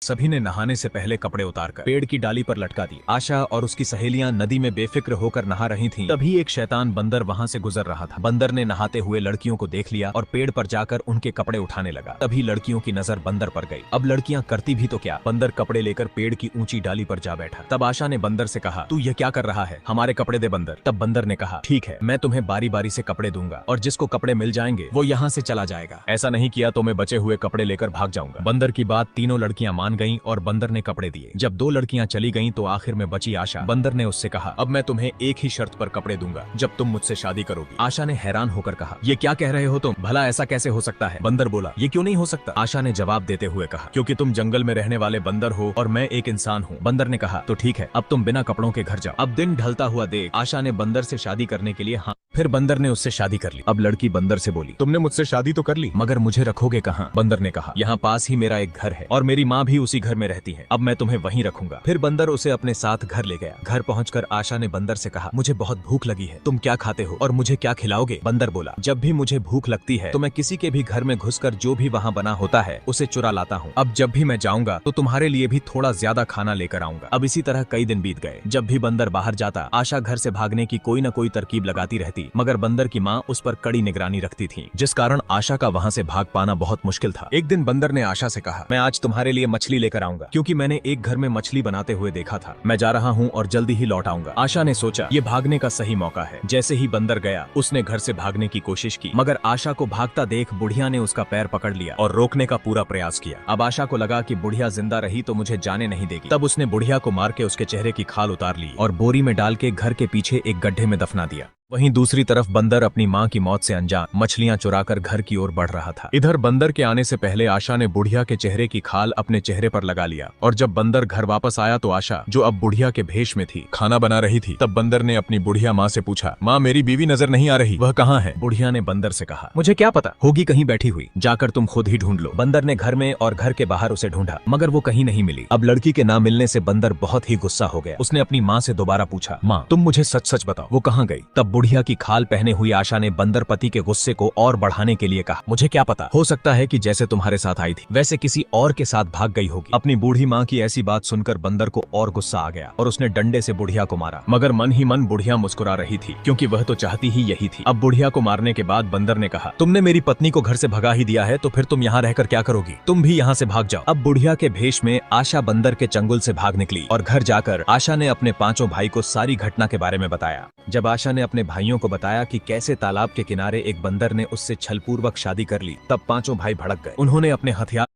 सभी ने नहाने से पहले कपड़े उतारकर पेड़ की डाली पर लटका दिए। आशा और उसकी सहेलियां नदी में बेफिक्र होकर नहा रही थीं। तभी एक शैतान बंदर वहां से गुजर रहा था। बंदर ने नहाते हुए लड़कियों को देख लिया और पेड़ पर जाकर उनके कपड़े उठाने लगा। तभी लड़कियों की नजर बंदर पर गई। अब लड़कियां करती भी तो क्या, बंदर कपड़े लेकर पेड़ की ऊंची डाली पर जा बैठा। तब आशा ने बंदर से कहा, तू ये क्या कर रहा है, हमारे कपड़े दे। बंदर तब बंदर ने कहा, ठीक है, मैं तुम्हें बारी बारी से कपड़े दूंगा और जिसको कपड़े मिल जाएंगे वो यहाँ से चला जाएगा। ऐसा नहीं किया तो मैं बचे हुए कपड़े लेकर भाग जाऊंगा। बंदर की बात तीनों लड़कियां मान गईं और बंदर ने कपड़े दिए। जब दो लड़कियां चली गईं तो आखिर में बची आशा। बंदर ने उससे कहा, अब मैं तुम्हें एक ही शर्त पर कपड़े दूंगा, जब तुम मुझसे शादी करोगी। आशा ने हैरान होकर कहा, ये क्या कह रहे हो तुम, भला ऐसा कैसे हो सकता है। बंदर बोला, ये क्यों नहीं हो सकता। आशा ने जवाब देते हुए कहा, क्योंकि तुम जंगल में रहने वाले बंदर हो और मैं एक इंसान हूँ। बंदर ने कहा, तो ठीक है, अब तुम बिना कपड़ों के घर जाओ। अब दिन ढलता हुआ देख आशा ने बंदर से शादी करने के लिए हाँ। फिर बंदर ने उससे शादी कर ली। अब लड़की बंदर से बोली, तुमने मुझसे शादी तो कर ली, मगर मुझे रखोगे कहाँ। बंदर ने कहा, यहाँ पास ही मेरा एक घर है और मेरी माँ भी उसी घर में रहती है, अब मैं तुम्हें वहीं रखूंगा। फिर बंदर उसे अपने साथ घर ले गया। घर पहुंचकर आशा ने बंदर से कहा, मुझे बहुत भूख लगी है, तुम क्या खाते हो और मुझे क्या खिलाओगे। बंदर बोला, जब भी मुझे भूख लगती है तो मैं किसी के भी घर में घुसकर जो भी वहाँ बना होता है उसे चुरा लाता हूँ। अब जब भी मैं जाऊंगा तो तुम्हारे लिए भी थोड़ा ज्यादा खाना लेकर आऊंगा। अब इसी तरह कई दिन बीत गए। जब भी बंदर बाहर जाता आशा घर से भागने की कोई न कोई तरकीब लगाती रहती, मगर बंदर की माँ उस पर कड़ी निगरानी रखती थी, जिस कारण आशा का वहाँ से भाग पाना बहुत मुश्किल था। एक दिन बंदर ने आशा से कहा, मैं आज तुम्हारे लिए मछली लेकर आऊंगा, क्योंकि मैंने एक घर में मछली बनाते हुए देखा था। मैं जा रहा हूँ और जल्दी ही लौट आऊंगा। आशा ने सोचा ये भागने का सही मौका है। जैसे ही बंदर गया उसने घर से भागने की कोशिश की, मगर आशा को भागता देख बुढ़िया ने उसका पैर पकड़ लिया और रोकने का पूरा प्रयास किया। अब आशा को लगा कि बुढ़िया जिंदा रही तो मुझे जाने नहीं देगी। तब उसने बुढ़िया को मार के उसके चेहरे की खाल उतार ली और बोरी में डाल के घर के पीछे एक गड्ढे में दफना दिया। वहीं दूसरी तरफ बंदर अपनी माँ की मौत से अनजान मछलियां चुराकर घर की ओर बढ़ रहा था। इधर बंदर के आने से पहले आशा ने बुढ़िया के चेहरे की खाल अपने चेहरे पर लगा लिया और जब बंदर घर वापस आया तो आशा, जो अब बुढ़िया के भेष में थी, खाना बना रही थी। तब बंदर ने अपनी बुढ़िया माँ से पूछा, माँ मेरी बीवी नजर नहीं आ रही, वह कहाँ है। बुढ़िया ने बंदर से कहा, मुझे क्या पता, होगी कहीं बैठी हुई, जाकर तुम खुद ही ढूंढ लो। बंदर ने घर में और घर के बाहर उसे ढूंढा, मगर वो कहीं नहीं मिली। अब लड़की के ना मिलने से बंदर बहुत ही गुस्सा हो गया। उसने अपनी माँ से दोबारा पूछा, माँ तुम मुझे सच सच बताओ, वो कहाँ गई। तब बुढ़िया की खाल पहने हुई आशा ने बंदर पति के गुस्से को और बढ़ाने के लिए कहा, मुझे क्या पता, हो सकता है कि जैसे तुम्हारे साथ आई थी वैसे किसी और के साथ भाग गई होगी। अपनी बूढ़ी माँ की ऐसी बात सुनकर बंदर को और गुस्सा आ गया और उसने डंडे से बुढ़िया को मारा, मगर मन ही मन बुढ़िया मुस्कुरा रही थी, क्योंकि वह तो चाहती ही यही थी। अब बुढ़िया को मारने के बाद बंदर ने कहा, तुमने मेरी पत्नी को घर से भगा ही दिया है तो फिर तुम यहाँ रहकर क्या करोगी, तुम भी यहाँ से भाग जाओ। अब बुढ़िया के भेष में आशा बंदर के चंगुल से भाग निकली और घर जाकर आशा ने अपने पांचों भाई को सारी घटना के बारे में बताया। जब आशा ने अपने भाइयों को बताया कि कैसे तालाब के किनारे एक बंदर ने उससे छलपूर्वक शादी कर ली, तब पांचों भाई भड़क गए। उन्होंने अपने हथियार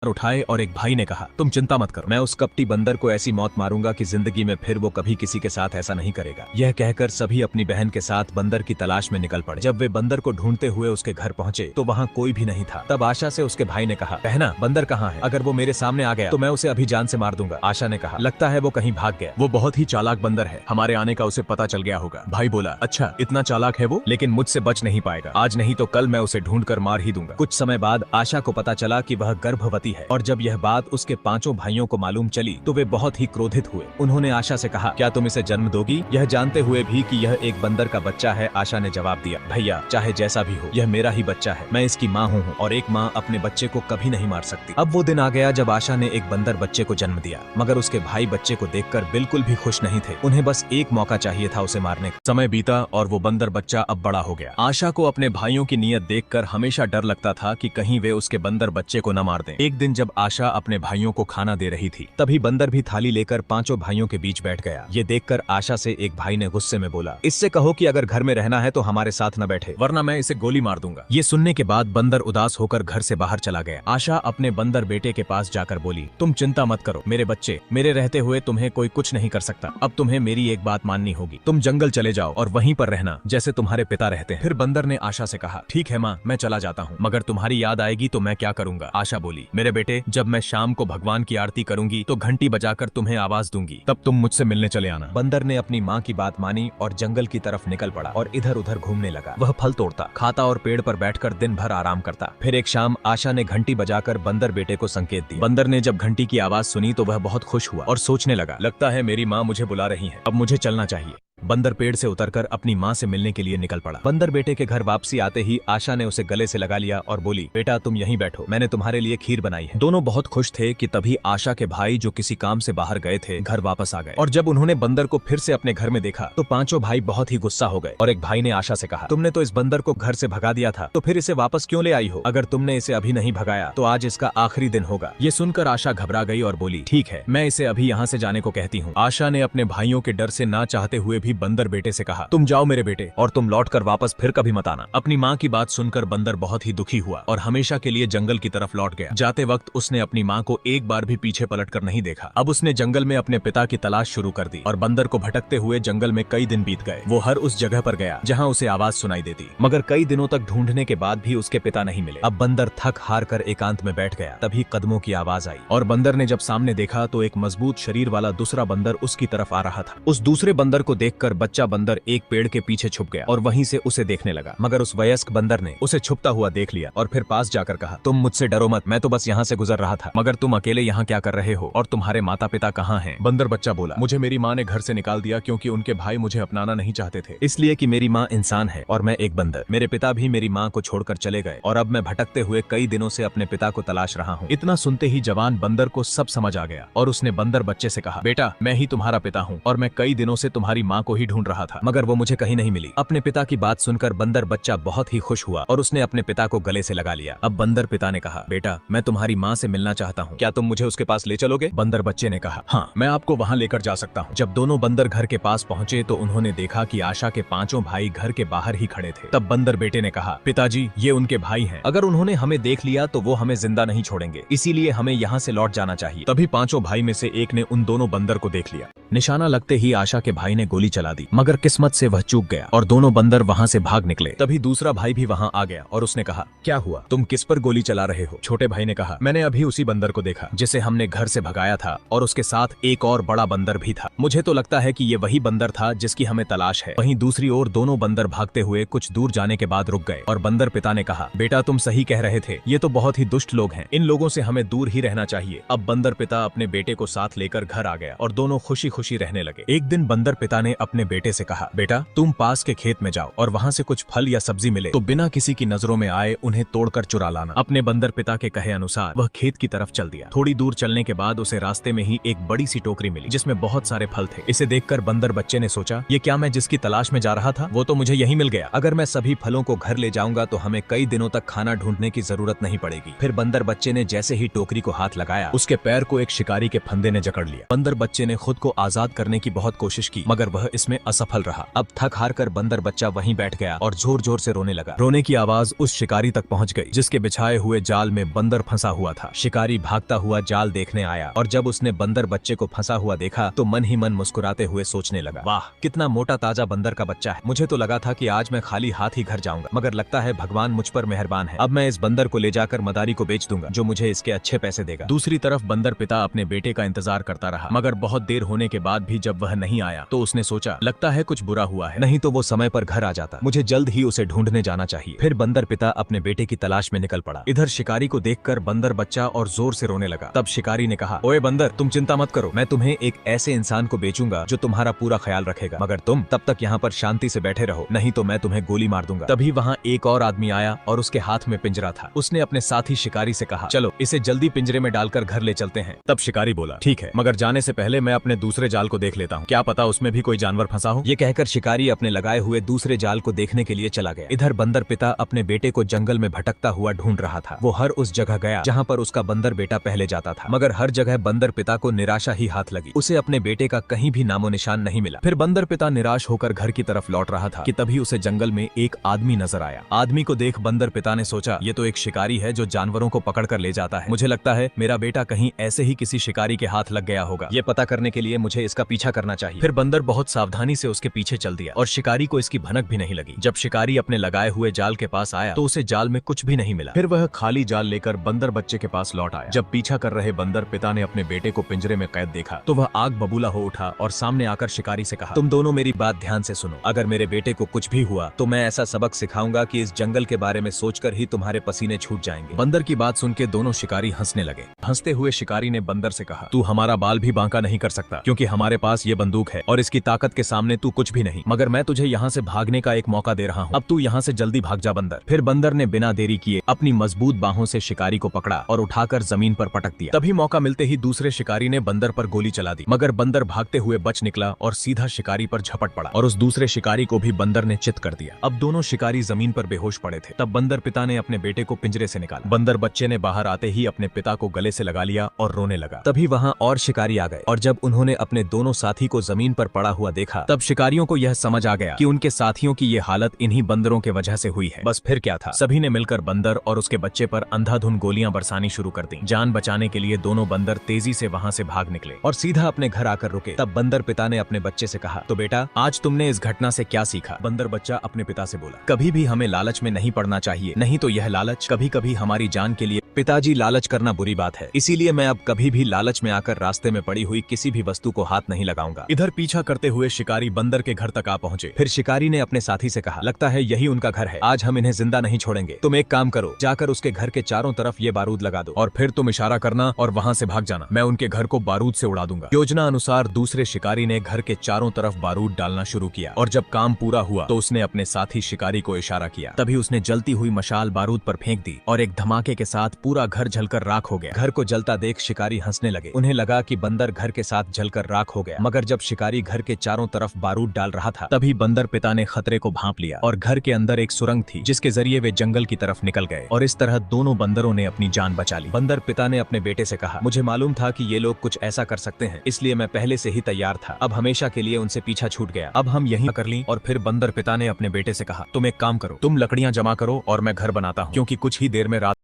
उठाए और एक भाई ने कहा, तुम चिंता मत करो, मैं उस कपटी बंदर को ऐसी मौत मारूंगा कि जिंदगी में फिर वो कभी किसी के साथ ऐसा नहीं करेगा। यह कहकर सभी अपनी बहन के साथ बंदर की तलाश में निकल पड़े। जब वे बंदर को ढूंढते हुए उसके घर पहुंचे तो वहां कोई भी नहीं था। तब आशा से उसके भाई ने कहा, बहना बंदर कहाँ है, अगर वो मेरे सामने आ गया तो मैं उसे अभी जान से मार दूंगा। आशा ने कहा, लगता है वो कहीं भाग गया, वो बहुत ही चालाक बंदर है, हमारे आने का उसे पता चल गया होगा। भाई बोला, अच्छा इतना चालाक है वो, लेकिन मुझसे बच नहीं पाएगा, आज नहीं तो कल मैं उसे ढूंढ कर मार ही दूंगा। कुछ समय बाद आशा को पता चला कि वह गर्भवती है और जब यह बात उसके पांचों भाइयों को मालूम चली तो वे बहुत ही क्रोधित हुए। उन्होंने आशा से कहा, क्या तुम इसे जन्म दोगी, यह जानते हुए भी कि यह एक बंदर का बच्चा है। आशा ने जवाब दिया, भैया चाहे जैसा भी हो यह मेरा ही बच्चा है, मैं इसकी माँ हूँ और एक माँ अपने बच्चे को कभी नहीं मार सकती। अब वो दिन आ गया जब आशा ने एक बंदर बच्चे को जन्म दिया, मगर उसके भाई बच्चे को देखकर बिल्कुल भी खुश नहीं थे। उन्हें बस एक मौका चाहिए था उसे मारने का। समय बीता और वो बंदर बच्चा अब बड़ा हो गया। आशा को अपने भाइयों की नीयत देखकर हमेशा डर लगता था कि कहीं वे उसके बंदर बच्चे को न मार दें। एक दिन जब आशा अपने भाइयों को खाना दे रही थी तभी बंदर भी थाली लेकर पांचों भाइयों के बीच बैठ गया। ये देखकर आशा से एक भाई ने गुस्से में बोला, इससे कहो कि अगर घर में रहना है तो हमारे साथ न बैठे, वरना मैं इसे गोली मार दूंगा। ये सुनने के बाद बंदर उदास होकर घर से बाहर चला गया। आशा अपने बंदर बेटे के पास जाकर बोली, तुम चिंता मत करो मेरे बच्चे, मेरे रहते हुए तुम्हें कोई कुछ नहीं कर सकता। अब तुम्हें मेरी एक बात माननी होगी, तुम जंगल चले जाओ और वहीं पर रहना जैसे तुम्हारे पिता रहते हैं। फिर बंदर ने आशा से कहा, ठीक है माँ, मैं चला जाता हूँ, मगर तुम्हारी याद आएगी तो मैं क्या करूंगा। आशा बोली, मेरे बेटे जब मैं शाम को भगवान की आरती करूंगी तो घंटी बजाकर तुम्हें आवाज दूंगी, तब तुम मुझसे मिलने चले आना। बंदर ने अपनी माँ की बात मानी और जंगल की तरफ निकल पड़ा और इधर उधर घूमने लगा। वह फल तोड़ता, खाता और पेड़ पर बैठकर दिन भर आराम करता। फिर एक शाम आशा ने घंटी बजाकर बंदर बेटे को संकेत दिया। बंदर ने जब घंटी की आवाज सुनी तो वह बहुत खुश हुआ और सोचने लगा, लगता है मेरी माँ मुझे बुला रही है, अब मुझे चलना चाहिए। बंदर पेड़ से उतरकर अपनी माँ से मिलने के लिए निकल पड़ा। बंदर बेटे के घर वापसी आते ही आशा ने उसे गले से लगा लिया और बोली, बेटा तुम यहीं बैठो, मैंने तुम्हारे लिए खीर बनाई है। दोनों बहुत खुश थे कि तभी आशा के भाई जो किसी काम से बाहर गए थे घर वापस आ गए, और जब उन्होंने बंदर को फिर से अपने घर में देखा तो पांचों भाई बहुत ही गुस्सा हो गए। और एक भाई ने आशा से कहा, तुमने तो इस बंदर को घर से भगा दिया था, तो फिर इसे वापस क्यों ले आई हो? अगर तुमने इसे अभी नहीं भगाया तो आज इसका आखिरी दिन होगा। ये सुनकर आशा घबरा गई और बोली, ठीक है, मैं इसे अभी यहाँ से जाने को कहती हूँ। आशा ने अपने भाइयों के डर से ना चाहते हुए भी बंदर बेटे से कहा, तुम जाओ मेरे बेटे, और तुम लौटकर वापस फिर कभी मत आना। अपनी माँ की बात सुनकर बंदर बहुत ही दुखी हुआ और हमेशा के लिए जंगल की तरफ लौट गया। जाते वक्त उसने अपनी माँ को एक बार भी पीछे पलटकर नहीं देखा। अब उसने जंगल में अपने पिता की तलाश शुरू कर दी और बंदर को भटकते हुए जंगल में कई दिन बीत गए। वो हर उस जगह पर गया जहाँ उसे आवाज सुनाई देती, मगर कई दिनों तक ढूंढने के बाद भी उसके पिता नहीं मिले। अब बंदर थक हार कर एकांत में बैठ गया। तभी कदमों की आवाज आई और बंदर ने जब सामने देखा तो एक मजबूत शरीर वाला दूसरा बंदर उसकी तरफ आ रहा था। उस दूसरे बंदर को देखकर बच्चा बंदर एक पेड़ के पीछे छुप गया और वहीं से उसे देखने लगा, मगर उस वयस्क बंदर ने उसे छुपता हुआ देख लिया और फिर पास जाकर कहा, तुम मुझसे डरो मत, मैं तो बस यहाँ से गुजर रहा था, मगर तुम अकेले यहाँ क्या कर रहे हो और तुम्हारे माता पिता कहाँ हैं? बंदर बच्चा बोला, मुझे मेरी माँ ने घर से निकाल दिया क्योंकि उनके भाई मुझे अपनाना नहीं चाहते थे, इसलिए कि मेरी माँ इंसान है और मैं एक बंदर। मेरे पिता भी मेरी माँ को छोड़कर चले गए और अब मैं भटकते हुए कई दिनों से अपने पिता को तलाश रहा हूँ। इतना सुनते ही जवान बंदर को सब समझ आ गया और उसने बंदर बच्चे से कहा, बेटा मैं ही तुम्हारा पिता हूँ और मैं कई दिनों से तुम्हारी माँ को ही ढूंढ रहा था, मगर वो मुझे कहीं नहीं मिली। अपने पिता की बात सुनकर बंदर बच्चा बहुत ही खुश हुआ और उसने अपने पिता को गले से लगा लिया। अब बंदर पिता ने कहा, बेटा मैं तुम्हारी माँ से मिलना चाहता हूँ, क्या तुम मुझे उसके पास ले चलोगे? बंदर बच्चे ने कहा, हाँ मैं आपको वहाँ लेकर जा सकता हूँ। जब दोनों बंदर घर के पास पहुँचे तो उन्होंने देखा कि आशा के पांचों भाई घर के बाहर ही खड़े थे। तब बंदर बेटे ने कहा, पिताजी ये उनके भाई हैं, अगर उन्होंने हमें देख लिया तो वो हमें जिंदा नहीं छोड़ेंगे, इसीलिए हमें यहाँ से लौट जाना चाहिए। तभी पांचों भाई में से एक ने उन दोनों बंदर को देख लिया। निशाना लगते ही आशा के भाई ने गोली चला दी, मगर किस्मत से वह चूक गया और दोनों बंदर वहाँ से भाग निकले। तभी दूसरा भाई भी वहाँ आ गया और उसने कहा, क्या हुआ, तुम किस पर गोली चला रहे हो? छोटे भाई ने कहा, मैंने अभी उसी बंदर को देखा जिसे हमने घर से भगाया था और उसके साथ एक और बड़ा बंदर भी था। मुझे तो लगता है कि ये वही बंदर था जिसकी हमें तलाश है। वहीं दूसरी ओर दोनों बंदर भागते हुए कुछ दूर जाने के बाद रुक गए और बंदर पिता ने कहा, बेटा तुम सही कह रहे थे, ये तो बहुत ही दुष्ट लोग हैं, इन लोगों से हमें दूर ही रहना चाहिए। अब बंदर पिता अपने बेटे को साथ लेकर घर आ गया और दोनों खुशी खुशी रहने लगे। एक दिन बंदर पिता ने अपने बेटे से कहा, बेटा तुम पास के खेत में जाओ और वहाँ से कुछ फल या सब्जी मिले तो बिना किसी की नजरों में आए उन्हें तोड़कर चुरा लाना। अपने बंदर पिता के कहे अनुसार वह खेत की तरफ चल दिया। थोड़ी दूर चलने के बाद उसे रास्ते में ही एक बड़ी सी टोकरी मिली जिसमें बहुत सारे फल थे। इसे देखकर बंदर बच्चे ने सोचा, ये क्या मैं जिसकी तलाश में जा रहा था वो तो मुझे यहीं मिल गया। अगर मैं सभी फलों को घर ले जाऊंगा तो हमें कई दिनों तक खाना ढूंढने की जरूरत नहीं पड़ेगी। फिर बंदर बच्चे ने जैसे ही टोकरी को हाथ लगाया उसके पैर को एक शिकारी के फंदे ने जकड़ लिया। बंदर बच्चे ने खुद को आजाद करने की बहुत कोशिश की, मगर वह इसमें असफल रहा। अब थक हार कर बंदर बच्चा वहीं बैठ गया और जोर जोर से रोने लगा। रोने की आवाज उस शिकारी तक पहुंच गई जिसके बिछाए हुए जाल में बंदर फंसा हुआ था। शिकारी भागता हुआ जाल देखने आया और जब उसने बंदर बच्चे को फंसा हुआ देखा तो मन ही मन मुस्कुराते हुए सोचने लगा, वाह कितना मोटा ताजा बंदर का बच्चा है। मुझे तो लगा था कि आज मैं खाली हाथ ही घर जाऊंगा, मगर लगता है भगवान मुझ पर मेहरबान है। अब मैं इस बंदर को ले जाकर मदारी को बेच दूंगा जो मुझे इसके अच्छे पैसे देगा। दूसरी तरफ बंदर पिता अपने बेटे का इंतजार करता रहा, मगर बहुत देर होने के बाद भी जब वह नहीं आया तो उसने सोचा, लगता है कुछ बुरा हुआ है, नहीं तो वो समय पर घर आ जाता, मुझे जल्द ही उसे ढूंढने जाना चाहिए। फिर बंदर पिता अपने बेटे की तलाश में निकल पड़ा। इधर शिकारी को देखकर बंदर बच्चा और जोर से रोने लगा। तब शिकारी ने कहा, ओए बंदर तुम चिंता मत करो, मैं तुम्हें एक ऐसे इंसान को बेचूंगा जो तुम्हारा पूरा ख्याल रखेगा, मगर तुम तब तक यहाँ पर शांति से बैठे रहो, नहीं तो मैं तुम्हें गोली मार दूंगा। तभी वहाँ एक और आदमी आया और उसके हाथ में पिंजरा था। उसने अपने साथी शिकारी से कहा, चलो इसे जल्दी पिंजरे में डालकर घर ले चलते हैं। तब शिकारी बोला, ठीक है, मगर जाने से पहले मैं अपने दूसरे जाल को देख लेता हूँ, क्या पता उसमें भी कोई जानवर फंसा हो। ये कहकर शिकारी अपने लगाए हुए दूसरे जाल को देखने के लिए चला गया। इधर बंदर पिता अपने बेटे को जंगल में भटकता हुआ ढूंढ रहा था। वो हर उस जगह गया जहाँ पर उसका बंदर बेटा पहले जाता था, मगर हर जगह बंदर पिता को निराशा ही हाथ लगी। उसे अपने बेटे का कहीं भी नामो निशान नहीं मिला। फिर बंदर पिता निराश होकर घर की तरफ लौट रहा था कि तभी उसे जंगल में एक आदमी नजर आया। आदमी को देख बंदर पिता ने सोचा, ये तो एक शिकारी है जो जानवरों को पकड़ कर ले जाता है। मुझे लगता है मेरा बेटा कहीं ऐसे ही किसी शिकारी के हाथ लग गया होगा। ये पता करने के लिए मुझे इसका पीछा करना चाहिए। फिर बंदर बहुत सावधानी से उसके पीछे चल दिया और शिकारी को इसकी भनक भी नहीं लगी। जब शिकारी अपने लगाए हुए जाल के पास आया तो उसे जाल में कुछ भी नहीं मिला। फिर वह खाली जाल लेकर बंदर बच्चे के पास लौट आया। जब पीछा कर रहे बंदर पिता ने अपने बेटे को पिंजरे में कैद देखा तो वह आग बबूला हो उठा और सामने आकर शिकारी से कहा, तुम दोनों मेरी बात ध्यान से सुनो, अगर मेरे बेटे को कुछ भी हुआ तो मैं ऐसा सबक सिखाऊंगा कि इस जंगल के बारे में सोचकर ही तुम्हारे पसीने छूट जाएंगे। बंदर की बात सुन के दोनों शिकारी हंसने लगे। हंसते हुए शिकारी ने बंदर से कहा, तू हमारा बाल भी बांका नहीं कर सकता, क्योंकि क्योंकि हमारे पास ये बंदूक है और इसकी ताकत के सामने तू कुछ भी नहीं, मगर मैं तुझे यहाँ से भागने का एक मौका दे रहा हूँ। अब तू यहाँ से जल्दी भाग जा बंदर। फिर बंदर ने बिना देरी किए अपनी मजबूत बाहों से शिकारी को पकड़ा और उठाकर जमीन पर पटक दिया। तभी मौका मिलते ही दूसरे शिकारी ने बंदर पर गोली चला दी, मगर बंदर भागते हुए बच निकला और सीधा शिकारी पर झपट पड़ा और उस दूसरे शिकारी को भी बंदर ने चित कर दिया। अब दोनों शिकारी जमीन पर बेहोश पड़े थे। तब बंदर पिता ने अपने बेटे को पिंजरे से निकाला। बंदर बच्चे ने बाहर आते ही अपने पिता को गले से लगा लिया और रोने लगा। तभी वहां और शिकारी आ गए और जब उन्होंने अपने दोनों साथी को जमीन पर पड़ा हुआ देखा, तब शिकारियों को यह समझ आ गया कि उनके साथियों की ये हालत इन्हीं बंदरों के वजह से हुई है। बस फिर क्या था, सभी ने मिलकर बंदर और उसके बच्चे पर अंधाधुंध गोलियां बरसानी शुरू कर दी। जान बचाने के लिए दोनों बंदर तेजी से वहां से भाग निकले और सीधा अपने घर आकर रुके। तब बंदर पिता ने अपने बच्चे से कहा, तो बेटा आज तुमने इस घटना से क्या सीखा? बंदर बच्चा अपने पिता से बोला, कभी भी हमें लालच में नहीं पड़ना चाहिए, नहीं तो यह लालच कभी कभी हमारी जान के लिए। पिताजी, लालच करना बुरी बात है, इसीलिए मैं अब कभी भी लालच में आकर रास्ते में पड़ी हुई किसी भी वस्तु को हाथ नहीं लगाऊंगा। इधर पीछा करते हुए शिकारी बंदर के घर तक आ पहुंचे। फिर शिकारी ने अपने साथी से कहा, लगता है यही उनका घर है, आज हम इन्हें जिंदा नहीं छोड़ेंगे। तुम एक काम करो, जाकर उसके घर के चारों तरफ ये बारूद लगा दो और फिर तुम इशारा करना और वहां से भाग जाना। मैं उनके घर को बारूद से उड़ा दूंगा। योजना अनुसार दूसरे शिकारी ने घर के चारों तरफ बारूद डालना शुरू किया और जब काम पूरा हुआ तो उसने अपने साथी शिकारी को इशारा किया। तभी उसने जलती हुई मशाल बारूद पर फेंक दी और एक धमाके के साथ पूरा घर जलकर राख हो गया। घर को जलता देख शिकारी हंसने लगे। उन्हें लगा कि बंदर घर के साथ जलकर राख हो गया, मगर जब शिकारी घर के चारों तरफ बारूद डाल रहा था तभी बंदर पिता ने खतरे को भांप लिया और घर के अंदर एक सुरंग थी जिसके जरिए वे जंगल की तरफ निकल गए और इस तरह दोनों बंदरों ने अपनी जान बचा ली। बंदर पिता ने अपने बेटे से कहा, मुझे मालूम था कि ये लोग कुछ ऐसा कर सकते हैं, इसलिए मैं पहले से ही तैयार था। अब हमेशा के लिए उनसे पीछा छूट गया, अब हम यहीं कर ली। और फिर बंदर पिता ने अपने बेटे से कहा, तुम एक काम करो, तुम लकड़ियां जमा करो और मैं घर बनाता हूँ, क्योंकि कुछ ही देर में रात